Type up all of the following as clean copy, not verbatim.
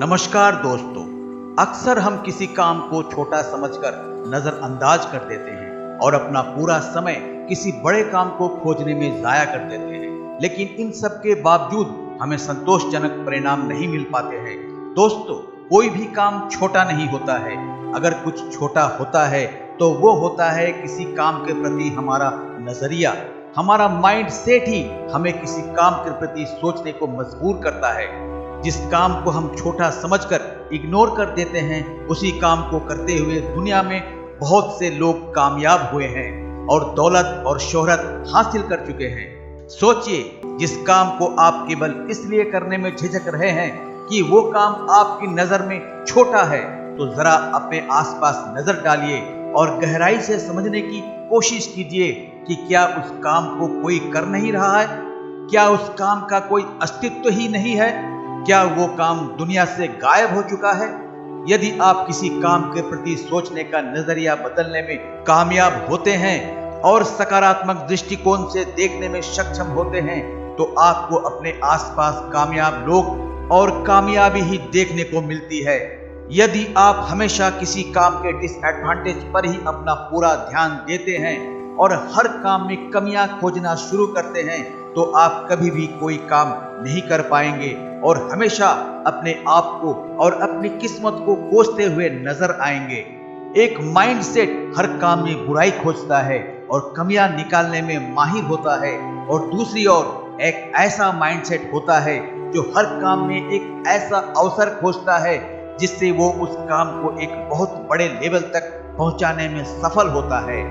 नमस्कार दोस्तों। अक्सर हम किसी काम को छोटा समझकर नजरअंदाज कर देते हैं और अपना पूरा समय किसी बड़े काम को खोजने में जाया कर देते हैं, लेकिन इन सब के बावजूद हमें संतोषजनक परिणाम नहीं मिल पाते हैं। दोस्तों, कोई भी काम छोटा नहीं होता है। अगर कुछ छोटा होता है तो वो होता है किसी काम के प्रति हमारा नजरिया। हमारा माइंड सेट ही हमें किसी काम के प्रति सोचने को मजबूर करता है। जिस काम को हम छोटा समझकर इग्नोर कर देते हैं, उसी काम को करते हुए दुनिया में बहुत से लोग कामयाब हुए हैं और दौलत और शोहरत हासिल कर चुके हैं। सोचिए, जिस काम को आप केवल इसलिए करने में झिझक रहे हैं कि वो काम आपकी नजर में छोटा है, तो जरा अपने आसपास नजर डालिए और गहराई से समझने की कोशिश कीजिए कि क्या उस काम को कोई कर नहीं रहा है? क्या उस काम का कोई अस्तित्व ही नहीं है? क्या वो काम दुनिया से गायब हो चुका है? यदि आप किसी काम के प्रति सोचने का नजरिया बदलने में कामयाब होते हैं और सकारात्मक दृष्टिकोण से देखने में सक्षम होते हैं, तो आपको अपने आसपास कामयाब लोग और कामयाबी ही देखने को मिलती है। यदि आप हमेशा किसी काम के डिसएडवांटेज पर ही अपना पूरा ध्यान देते हैं और हर काम में कमियां खोजना शुरू करते हैं, तो आप कभी भी कोई काम नहीं कर पाएंगे और हमेशा अपने आप को और अपनी किस्मत को कोसते हुए नजर आएंगे। एक माइंडसेट हर काम में बुराई खोजता है और कमियां निकालने में माहिर होता है, और दूसरी ओर एक ऐसा माइंडसेट होता है जो हर काम में एक ऐसा अवसर खोजता है जिससे वो उस काम को एक बहुत बड़े लेवल तक पहुंचाने में सफल होता है।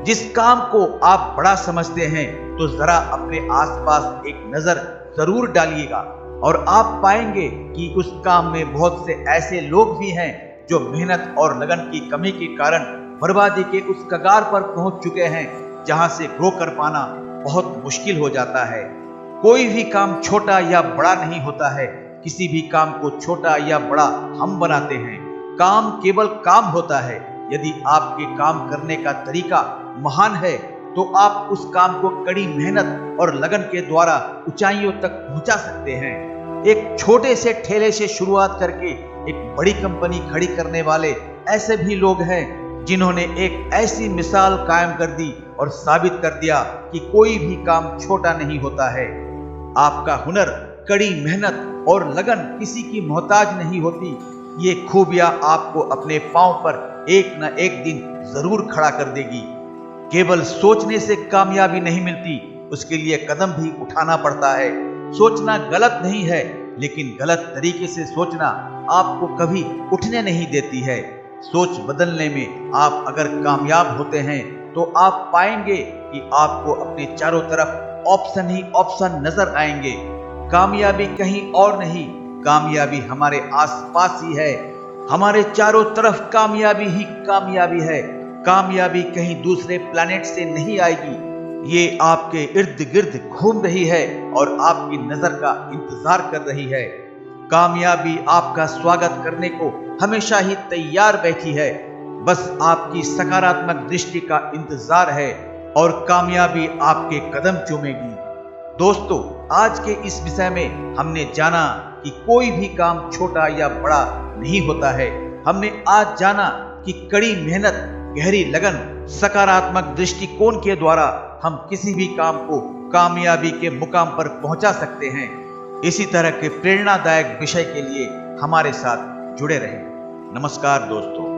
जिस काम को आप बड़ा समझते हैं, तो जरा अपने आसपास एक नजर जरूर डालिएगा और आप पाएंगे कि उस काम में बहुत से ऐसे लोग भी हैं जो मेहनत और लगन की कमी के कारण बर्बादी के उस कगार पर पहुंच चुके हैं, जहां से ग्रो कर पाना बहुत मुश्किल हो जाता है। कोई भी काम छोटा या बड़ा नहीं होता है। किसी भी काम को छोटा या बड़ा हम बनाते हैं। काम केवल काम होता है। यदि आपके काम करने का तरीका महान है, तो आप उस काम को कड़ी मेहनत और लगन के द्वारा ऊंचाइयों तक पहुंचा सकते हैं। एक छोटे से ठेले से शुरुआत करके एक बड़ी कंपनी खड़ी करने वाले ऐसे भी लोग हैं जिन्होंने एक ऐसी मिसाल कायम कर दी और साबित कर दिया कि कोई भी काम छोटा नहीं होता है। आपका हुनर, कड़ी मेहनत और लगन किसी की मोहताज नहीं होती। ये खूबियां आपको अपने पांव पर एक न एक दिन जरूर खड़ा कर देगी। केवल सोचने से कामयाबी नहीं मिलती, उसके लिए कदम भी उठाना पड़ता है। सोचना गलत नहीं है, लेकिन गलत तरीके से सोचना आपको कभी उठने नहीं देती है। सोच बदलने में आप अगर कामयाब होते हैं, तो आप पाएंगे कि आपको अपने चारों तरफ ऑप्शन ही ऑप्शन नजर आएंगे। कामयाबी कहीं और नहीं, कामयाबी हमारे आसपास ही है। हमारे चारों तरफ कामयाबी ही कामयाबी है। कामयाबी कहीं दूसरे प्लैनेट से नहीं आएगी, ये आपके इर्द गिर्द घूम रही है और आपकी नजर का इंतजार कर रही है। कामयाबी आपका स्वागत करने को हमेशा ही तैयार बैठी है। बस आपकी सकारात्मक दृष्टि का इंतजार है और कामयाबी आपके कदम चूमेगी। दोस्तों, आज के इस विषय में हमने जाना कि कोई भी काम छोटा या बड़ा नहीं होता है। हमने आज जाना कि कड़ी मेहनत, गहरी लगन, सकारात्मक दृष्टिकोण के द्वारा हम किसी भी काम को कामयाबी के मुकाम पर पहुंचा सकते हैं। इसी तरह के प्रेरणादायक विषय के लिए हमारे साथ जुड़े रहें। नमस्कार दोस्तों।